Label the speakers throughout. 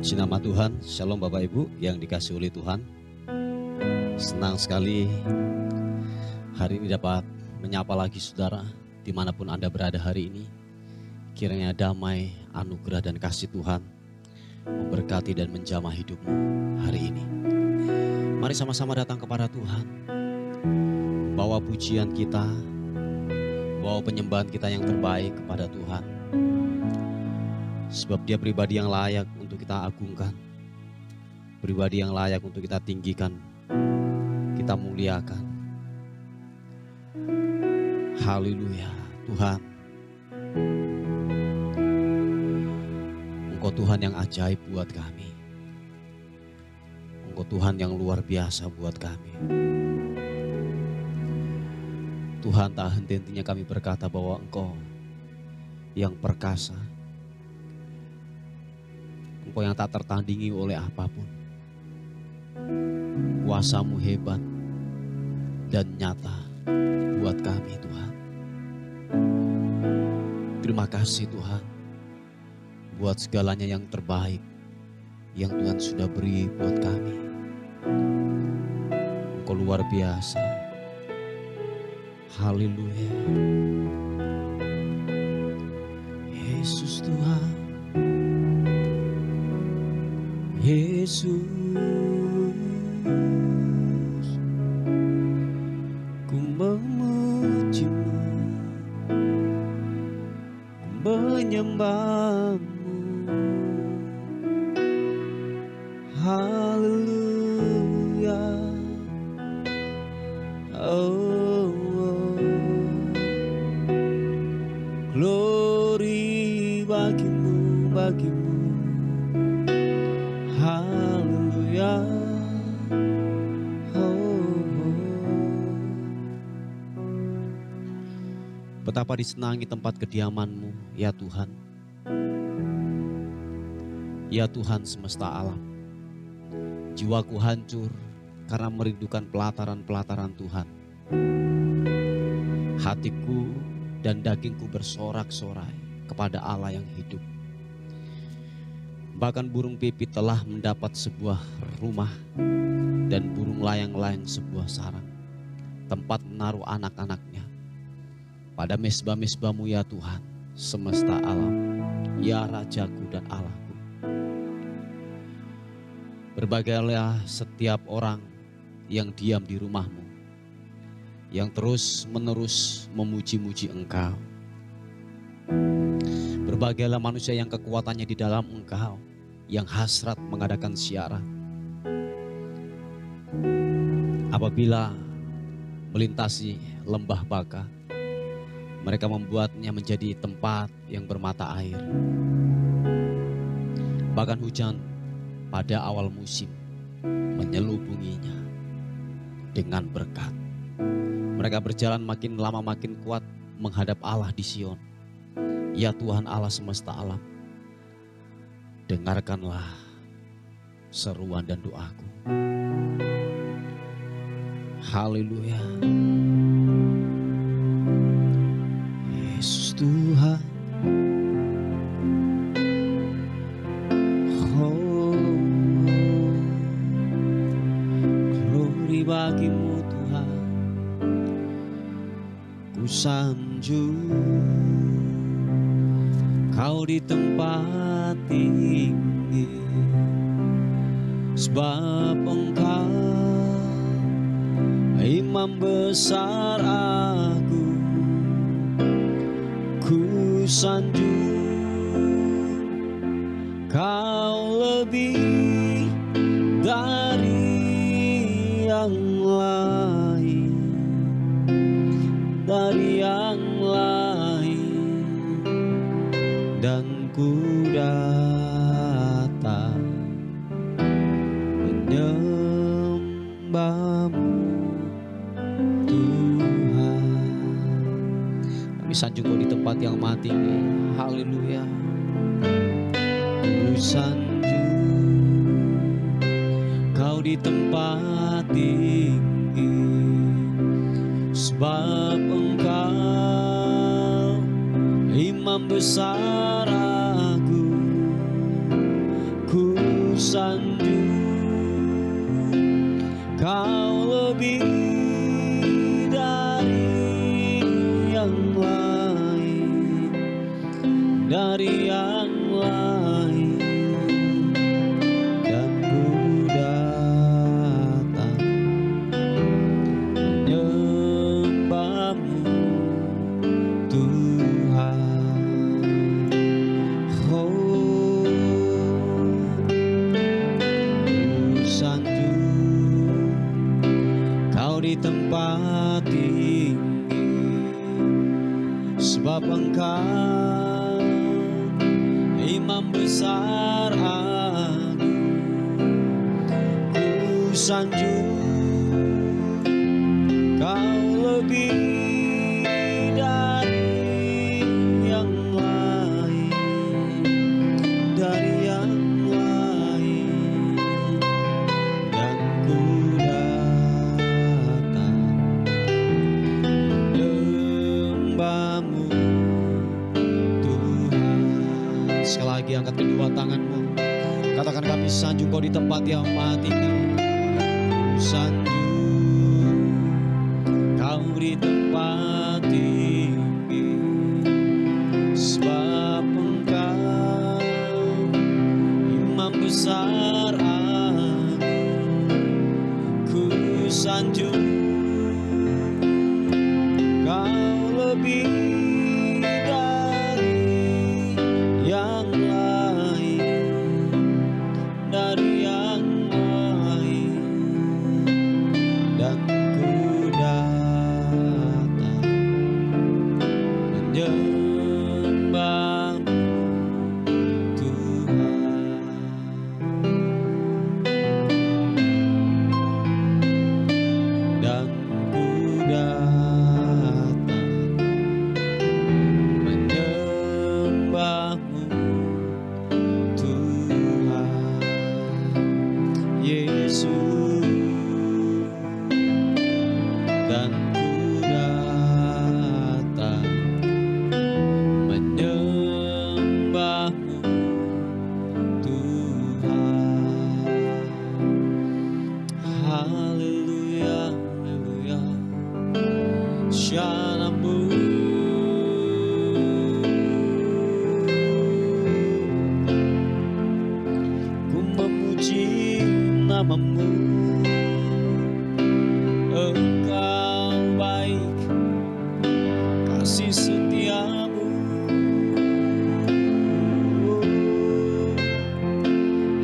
Speaker 1: Puji nama Tuhan, Shalom Bapak Ibu yang dikasihi oleh Tuhan. Senang sekali hari ini dapat menyapa lagi saudara dimanapun Anda berada hari ini. Kiranya damai, anugerah dan kasih Tuhan memberkati dan menjamah hidupmu hari ini. Mari sama-sama datang kepada Tuhan. Bawa pujian kita, bawa penyembahan kita yang terbaik kepada Tuhan. Sebab Dia pribadi yang layak untuk kita agungkan, pribadi yang layak untuk kita tinggikan, kita muliakan. Haleluya, Tuhan. Engkau Tuhan yang ajaib buat kami. Engkau Tuhan yang luar biasa buat kami. Tuhan, tak henti-hentinya kami berkata bahwa Engkau yang perkasa, Engkau yang tak tertandingi oleh apapun. Kuasa-Mu hebat dan nyata buat kami, Tuhan. Terima kasih Tuhan buat segalanya yang terbaik yang Tuhan sudah beri buat kami. Engkau luar biasa. Haleluya. Yesus Tuhan. Yesus, ku memuji-Mu, ku menyembah-Mu. Haleluya. Oh, oh. Glory bagi-Mu, bagi-Mu. Haleluya. Betapa disenangi tempat kediaman-Mu, ya Tuhan. Ya Tuhan semesta alam. Jiwaku hancur karena merindukan pelataran-pelataran Tuhan. Hatiku dan dagingku bersorak-sorai kepada Allah yang hidup. Bahkan burung pipit telah mendapat sebuah rumah dan burung layang-layang sebuah sarang, tempat menaruh anak-anaknya. Pada mezbah-mezbah-Mu ya Tuhan, semesta alam, ya Rajaku dan Allahku. Berbagailah setiap orang yang diam di rumah-Mu, yang terus-menerus memuji-muji Engkau. Berbagailah manusia yang kekuatannya di dalam Engkau, yang hasrat mengadakan siaran. Apabila melintasi lembah Baka, mereka membuatnya menjadi tempat yang bermata air. Bahkan hujan pada awal musim menyelubunginya dengan berkat. Mereka berjalan makin lama makin kuat menghadap Allah di Sion. Ya Tuhan Allah semesta alam, dengarkanlah seruan dan doaku. Haleluya. Yesus Tuhan. Oh, glory bagi-Mu Tuhan. Ku sanjung Kau di tempat tinggi, sebab Engkau Imam besar aku. Ku sanjung Kau lebih dari yang lain, dari yang lain. Dan ku datang menyembah-Mu Tuhan. Kami sanjung Kau di tempat yang maha tinggi. Haleluya. Ku sanjung Kau di tempat tinggi, sebab Engkau Imam besar sanjung, Kau lebih dari yang lain, dari yang lain. Dan ku datang menyembahmu Tuhan. Oh, ku sanjung Kau di tempat tinggi, sebab Engkau Imam besar agung. Ku sanjung Kau lebih dari yang lain, dari yang lain. Dan ku datang menyembahmu Tuhan. Sekali lagi angkat kedua tanganmu, katakan, kami sanjung Kau di tempat yang maha tinggi. Ku sanjung Kau di tempat tinggi, sebab Engkau Imam besar agung. Ku sanjung Kau lebih dari yang lain, dari yang lain. Dan ku datang menyembahmu Tuhan. Dan ku datang menyembahmu Tuhan. Yesus. Dan ku datang menyembahmu Tuhan. Haleluya, haleluya. Syanamu. Ku memuji namamu, Engkau baik, kasih setiamu.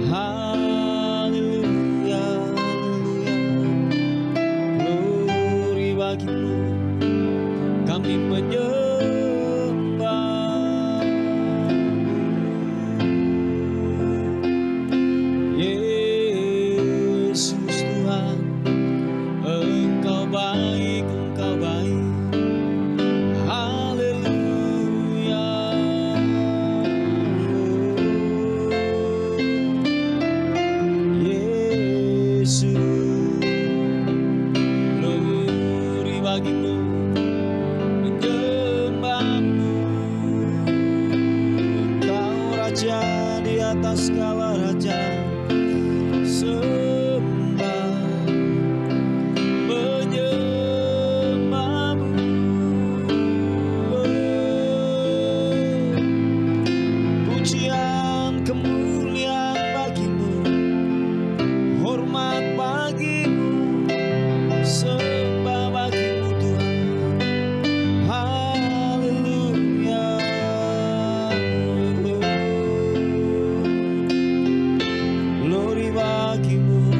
Speaker 1: Haleluya, haleluya. Glory bagimu, kami menyembah. Yesus Tuhan, Engkau baik, Engkau baik. Haleluya. Yesus, glory bagimu, menyembahmu. Kau Raja di atas segala raja, sembah menyembahmu. Pujian kemuliaan bagimu, hormat bagimu, sembah bagimu Tuhan. Haleluya. Glory bagimu,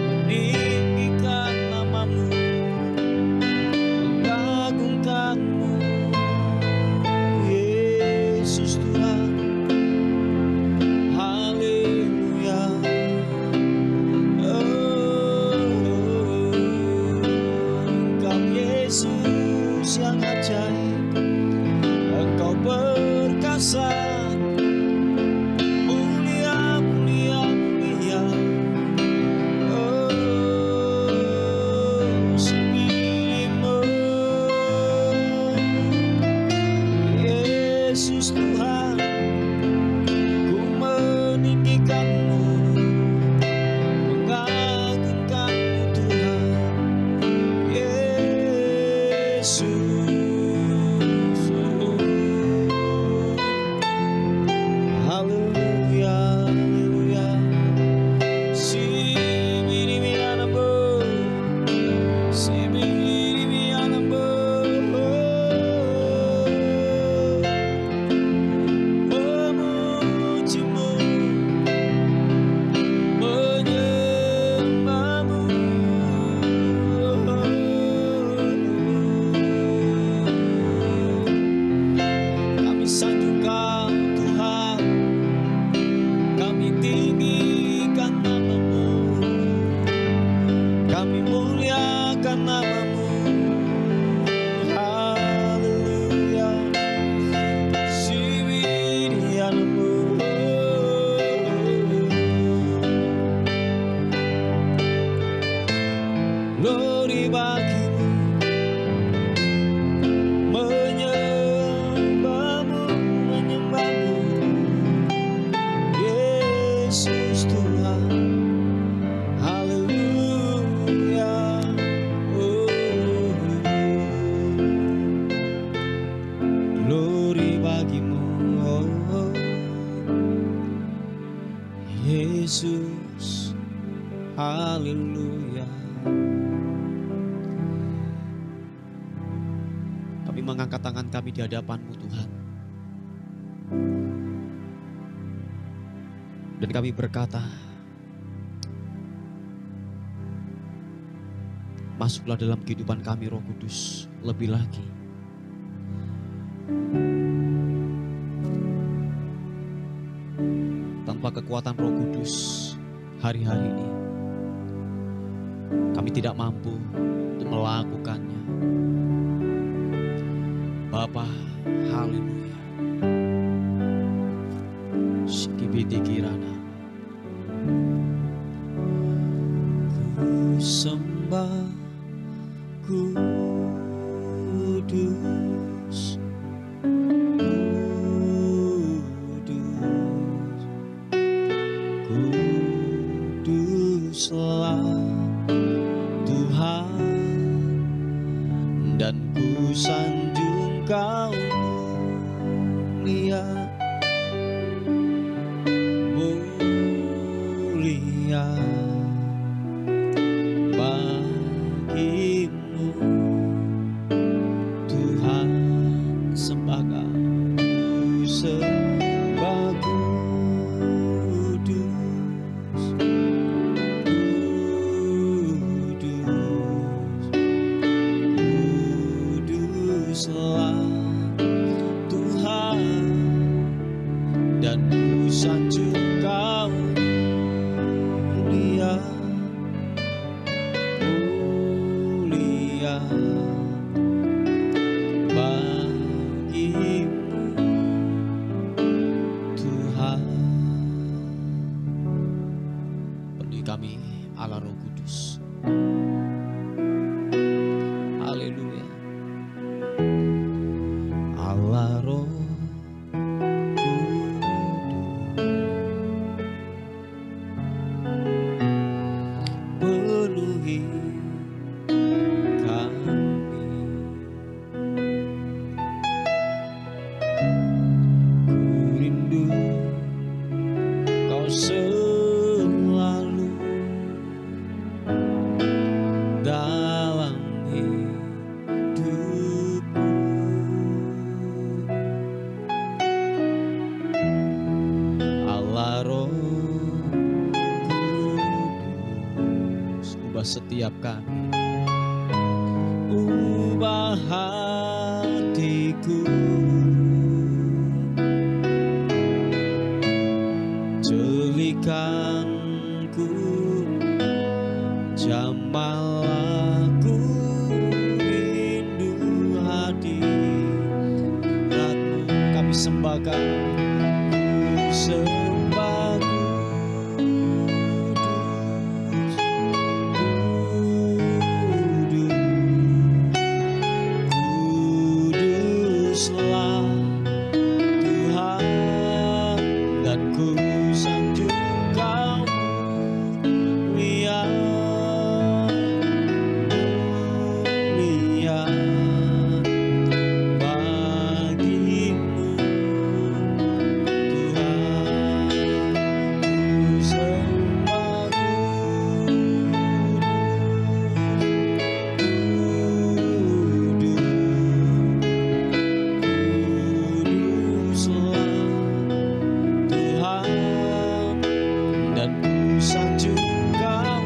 Speaker 1: meninggikan namamu, mengagungkanmu. Yesus Tuhan. Haleluya. Engkau Yesus yang ajaib, Engkau perkasa, mulia, mulia, mulia. Sembimu, Yesus Tuhan, ku Yesus, haleluya. Kami mengangkat tangan kami di hadapan-Mu Tuhan. Dan kami berkata, masuklah dalam kehidupan kami Roh Kudus lebih lagi. Tanpa kekuatan Roh Kudus hari-hari ini, kami tidak mampu untuk melakukannya. Bapa, haleluya. Sikibiti kirana. Ku sembah Kudus, Kuduslah Tuhan, dan ku sanjung Kau mulia, mulia bagimu Tuhan. Sembah Kau, sembah Kudus, Kuduslah Tuhan, dan ku sanjung Kau mulia, mulia bagimu Tuhan. Penuhi kami Allah Roh Kudus. Haleluya. Allah Roh penuhi kami, ku rindu Kau selalu dalam hidupku. Allah Roh Kudus, ubah setiap kami, ubah hatiku, jelikanku, jamalah-Ku rindu hadirat-Mu. Kami sembah Kau, ku sembah Kudus, Kuduslah Tuhan, dan ku sanjung Kau mulia, mulia bagimu Tuhan. Ku sembah Kuduslah Tuhan, dan ku sanjung Kau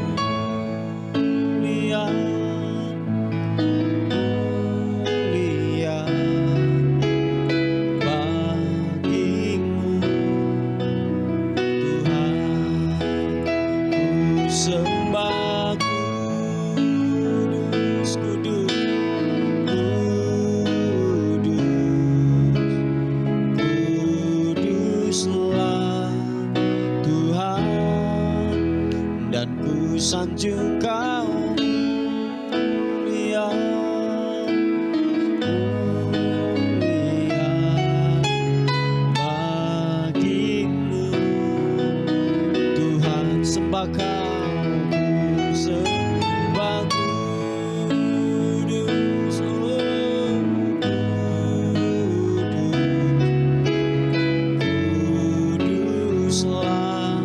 Speaker 1: mulia, mulia bagimu Tuhan. Ku sembah Kudus, Kudus, Kuduslah Tuhan, dan ku sanjung Kau mulia, mulia bagimu Tuhan. Sembah Kau, ku sembah Kudus, Kuduslah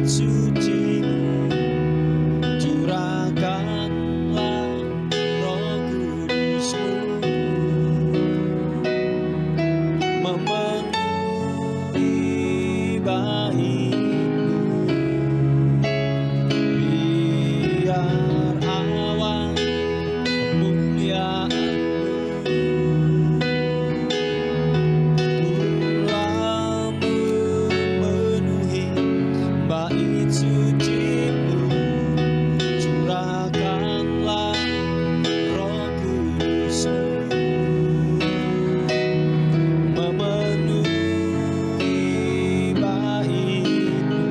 Speaker 1: suci-Mu, curahkanlah Roh Kudus-Mu, memenuhi bait-Mu, biar awan kemuliaan-Mu turunlah memenuhi bait suci-Mu, curahkanlah Roh Kudus-Mu, memenuhi bait-Mu,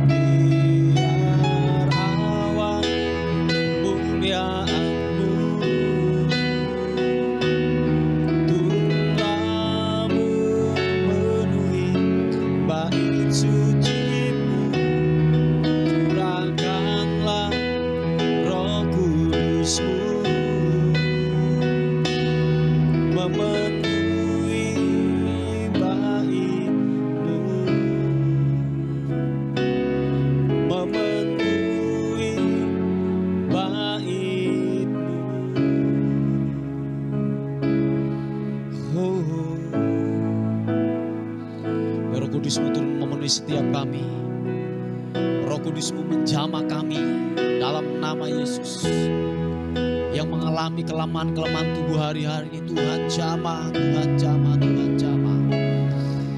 Speaker 1: biar awan kemuliaan-Mu turunlah memenuhi bait suci-Mu, curahkanlah Roh Kudus-Mu, memenuhi bait-Mu, memenuhi bait-Mu. Oh, Roh Kudus-Mu turun memenuhi setiap kami. Roh Kudus-Mu menjamah kami dalam nama Yesus. Yang mengalami kelemahan-kelemahan tubuh hari-hari ini, Tuhan jamah, Tuhan jamah, Tuhan jamah.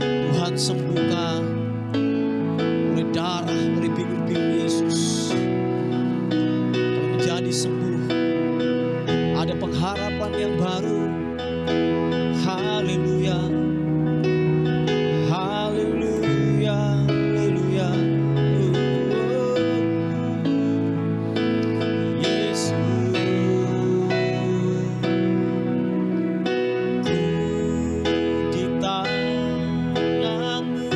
Speaker 1: Tuhan sembuhkan oleh darah, oleh bingur-bingur Yesus. Kami menjadi sembuh. Ada pengharapan yang baru. Haleluya. Haleluya, haleluya. Yesus, ku di tangan-Mu.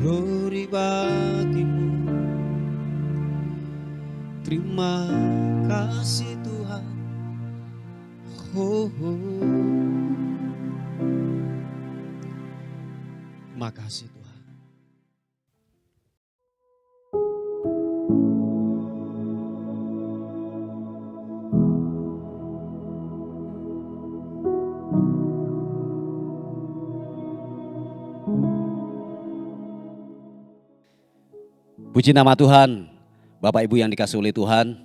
Speaker 1: Glory bagimu. Terima kasih Tuhan. Oh, oh. Terima kasih Tuhan. Puji nama Tuhan. Bapak Ibu yang dikasihi oleh Tuhan,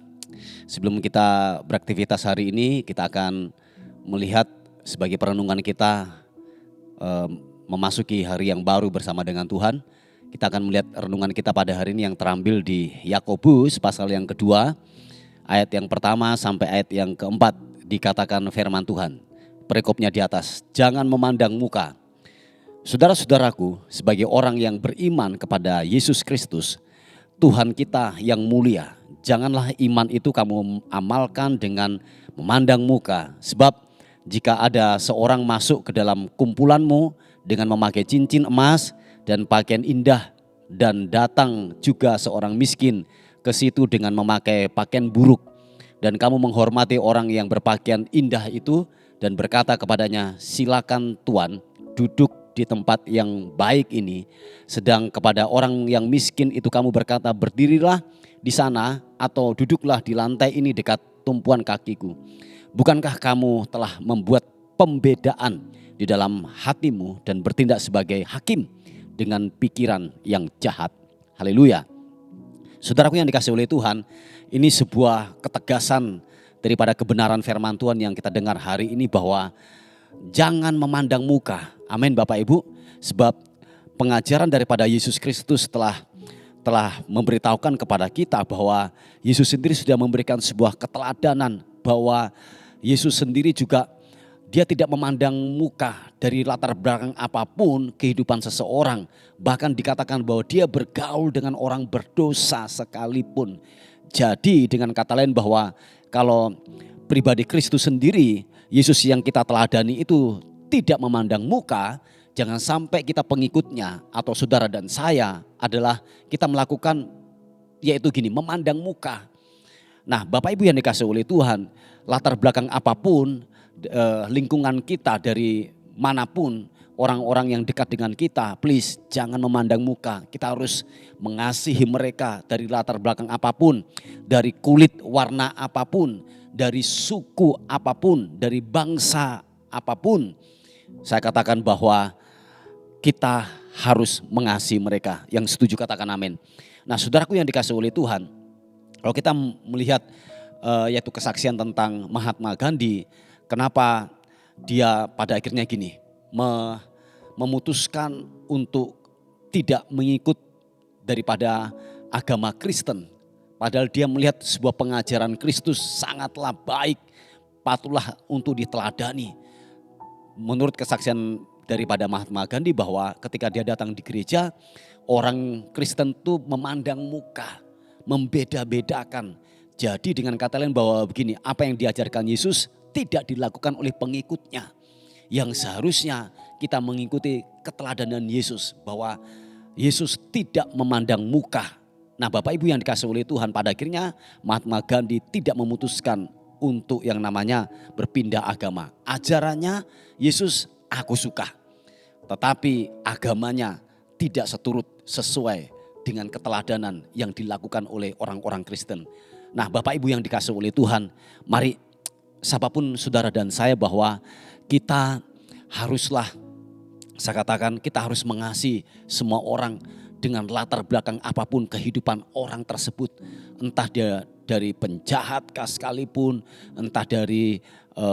Speaker 1: sebelum kita beraktivitas hari ini, kita akan melihat sebagai perenungan kita memasuki hari yang baru bersama dengan Tuhan. Kita akan melihat renungan kita pada hari ini yang terambil di Yakobus pasal yang kedua, ayat yang pertama sampai ayat yang keempat, dikatakan firman Tuhan. Perikopnya di atas, jangan memandang muka. Saudara-saudaraku, sebagai orang yang beriman kepada Yesus Kristus, Tuhan kita yang mulia, janganlah iman itu kamu amalkan dengan memandang muka. Sebab jika ada seorang masuk ke dalam kumpulanmu dengan memakai cincin emas dan pakaian indah, dan datang juga seorang miskin ke situ dengan memakai pakaian buruk, dan kamu menghormati orang yang berpakaian indah itu dan berkata kepadanya, silakan Tuan, duduk di tempat yang baik ini, sedang kepada orang yang miskin itu kamu berkata, berdirilah di sana atau duduklah di lantai ini dekat tumpuan kakiku. Bukankah kamu telah membuat pembedaan di dalam hatimu dan bertindak sebagai hakim dengan pikiran yang jahat? Haleluya. Saudaraku yang dikasihi oleh Tuhan, ini sebuah ketegasan daripada kebenaran firman Tuhan yang kita dengar hari ini, bahwa jangan memandang muka. Amin Bapak Ibu. Sebab pengajaran daripada Yesus Kristus telah memberitahukan kepada kita bahwa Yesus sendiri sudah memberikan sebuah keteladanan, bahwa Yesus sendiri juga dia tidak memandang muka dari latar belakang apapun kehidupan seseorang. Bahkan dikatakan bahwa dia bergaul dengan orang berdosa sekalipun. Jadi dengan kata lain bahwa kalau pribadi Kristus sendiri, Yesus yang kita teladani itu tidak memandang muka, jangan sampai kita pengikutnya atau saudara dan saya adalah kita melakukan yaitu gini, memandang muka. Nah Bapak Ibu yang dikasihi oleh Tuhan, latar belakang apapun, lingkungan kita dari manapun, orang-orang yang dekat dengan kita, please jangan memandang muka. Kita harus mengasihi mereka dari latar belakang apapun, dari kulit warna apapun, dari suku apapun, dari bangsa apapun. Saya katakan bahwa kita harus mengasihi mereka. Yang setuju katakan amin. Nah saudaraku yang dikasihi oleh Tuhan, kalau kita melihat yaitu kesaksian tentang Mahatma Gandhi, kenapa dia pada akhirnya gini, memutuskan untuk tidak mengikut daripada agama Kristen. Padahal dia melihat sebuah pengajaran Kristus sangatlah baik, patutlah untuk diteladani. Menurut kesaksian daripada Mahatma Gandhi, bahwa ketika dia datang di gereja, orang Kristen itu memandang muka, membeda-bedakan. Jadi dengan kata lain bahwa begini, apa yang diajarkan Yesus tidak dilakukan oleh pengikutnya. Yang seharusnya kita mengikuti keteladanan Yesus, bahwa Yesus tidak memandang muka. Nah Bapak Ibu yang dikasihi oleh Tuhan, pada akhirnya Mahatma Gandhi tidak memutuskan untuk yang namanya berpindah agama. Ajarannya Yesus aku suka, tetapi agamanya tidak sesuai dengan keteladanan yang dilakukan oleh orang-orang Kristen. Nah Bapak Ibu yang dikasihi oleh Tuhan, mari siapapun saudara dan saya, bahwa kita haruslah, saya katakan kita harus mengasihi semua orang dengan latar belakang apapun kehidupan orang tersebut. Entah dia dari penjahat sekalipun, entah dari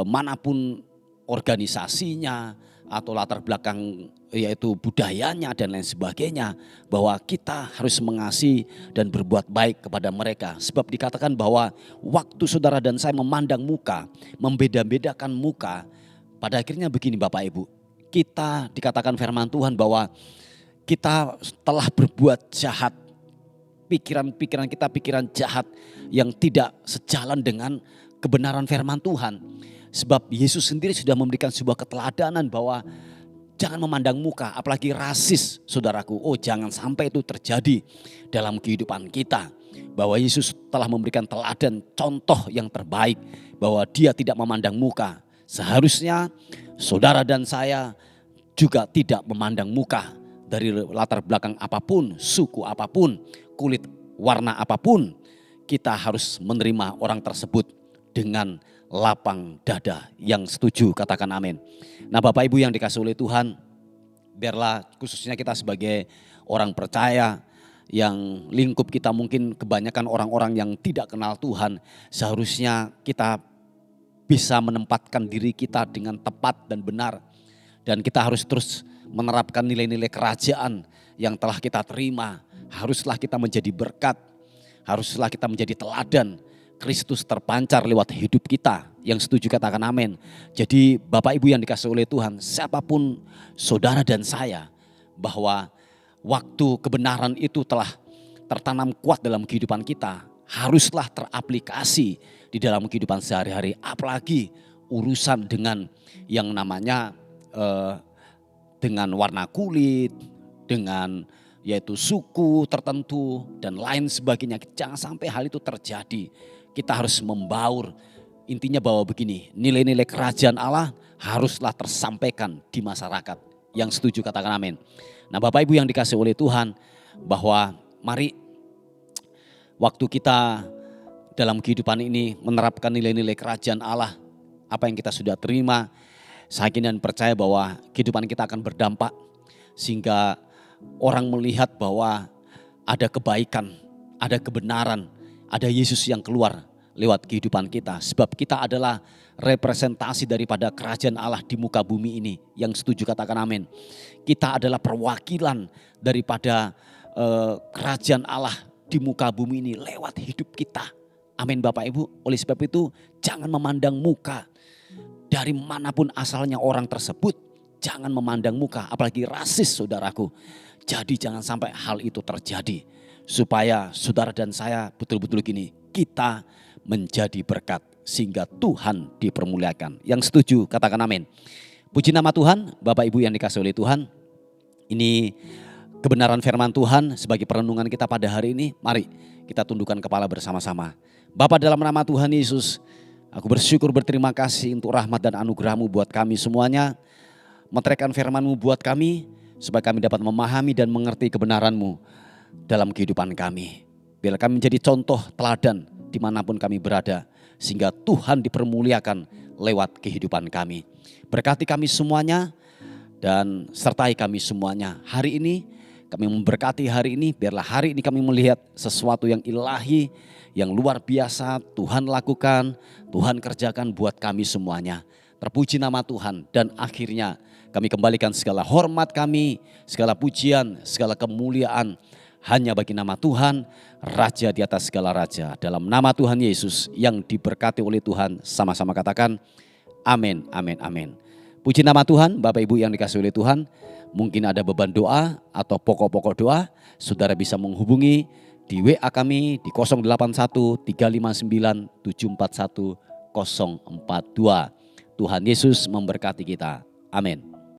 Speaker 1: manapun organisasinya atau latar belakang yaitu budayanya dan lain sebagainya, bahwa kita harus mengasihi dan berbuat baik kepada mereka. Sebab dikatakan bahwa waktu saudara dan saya memandang muka, membeda-bedakan muka, pada akhirnya begini Bapak Ibu, kita dikatakan firman Tuhan bahwa kita telah berbuat jahat. Pikiran-pikiran kita pikiran jahat yang tidak sejalan dengan kebenaran firman Tuhan. Sebab Yesus sendiri sudah memberikan sebuah keteladanan bahwa
Speaker 2: Jangan memandang muka, apalagi rasis, saudaraku. Oh, jangan sampai itu terjadi dalam kehidupan kita. Bahwa Yesus telah memberikan teladan contoh yang terbaik, bahwa dia tidak memandang muka. Seharusnya saudara dan saya juga tidak memandang muka dari latar belakang apapun, suku apapun, kulit warna apapun. Kita harus menerima orang tersebut dengan lapang dada. Yang setuju katakan amin. Nah, Bapak Ibu yang dikasihi oleh Tuhan, biarlah khususnya kita sebagai orang percaya yang lingkup kita mungkin kebanyakan orang-orang yang tidak kenal Tuhan, seharusnya kita bisa menempatkan diri kita dengan tepat dan benar. Dan kita harus terus menerapkan nilai-nilai kerajaan yang telah kita terima. Haruslah kita menjadi berkat, haruslah kita menjadi teladan. Kristus terpancar lewat hidup kita. Yang setuju katakan amin. Jadi Bapak Ibu yang dikasihi oleh Tuhan, siapapun saudara dan saya, bahwa waktu kebenaran itu telah tertanam kuat dalam kehidupan kita, haruslah teraplikasi di dalam kehidupan sehari-hari. Apalagi urusan dengan yang namanya dengan warna kulit, dengan yaitu suku tertentu dan lain sebagainya. Jangan sampai hal itu terjadi. Kita harus membaur. Intinya bahwa begini, nilai-nilai kerajaan Allah haruslah tersampaikan di masyarakat. Yang setuju katakan amin. Nah, Bapak Ibu yang dikasihi oleh Tuhan, bahwa mari waktu kita dalam kehidupan ini menerapkan nilai-nilai kerajaan Allah, apa yang kita sudah terima, saya yakin dan percaya bahwa kehidupan kita akan berdampak sehingga orang melihat bahwa ada kebaikan, ada kebenaran, ada Yesus yang keluar lewat kehidupan kita. Sebab kita adalah representasi daripada kerajaan Allah di muka bumi ini. Yang setuju katakan amin. Kita adalah perwakilan daripada kerajaan Allah di muka bumi ini lewat hidup kita. Amin Bapak Ibu. Oleh sebab itu jangan memandang muka. Dari manapun asalnya orang tersebut, jangan memandang muka, apalagi rasis saudaraku. Jadi jangan sampai hal itu terjadi. Supaya saudara dan saya betul-betul gini, kita menjadi berkat sehingga Tuhan dipermuliakan. Yang setuju katakan amin. Puji nama Tuhan, Bapak Ibu yang dikasihi oleh Tuhan. Ini kebenaran firman Tuhan sebagai perenungan kita pada hari ini. Mari kita tundukkan kepala bersama-sama. Bapa, dalam nama Tuhan Yesus, aku bersyukur berterima kasih untuk rahmat dan anugerah-Mu buat kami semuanya. Meteraikan firman-Mu buat kami supaya kami dapat memahami dan mengerti kebenaran-Mu dalam kehidupan kami. Biar kami menjadi contoh teladan dimanapun kami berada, sehingga Tuhan dipermuliakan lewat kehidupan kami. Berkati kami semuanya dan sertai kami semuanya. Hari ini kami memberkati hari ini, biarlah hari ini kami melihat sesuatu yang ilahi, yang luar biasa Tuhan lakukan, Tuhan kerjakan buat kami semuanya. Terpuji nama Tuhan, dan akhirnya kami kembalikan segala hormat kami, segala pujian, segala kemuliaan hanya bagi nama Tuhan, Raja di atas segala raja. Dalam nama Tuhan Yesus yang diberkati oleh Tuhan, sama-sama katakan amin, amin, amin. Puji nama Tuhan, Bapak Ibu yang dikasihi oleh Tuhan. Mungkin ada beban doa atau pokok-pokok doa, saudara bisa menghubungi di WA kami di 081 359 741 042. Tuhan Yesus memberkati kita. Amin.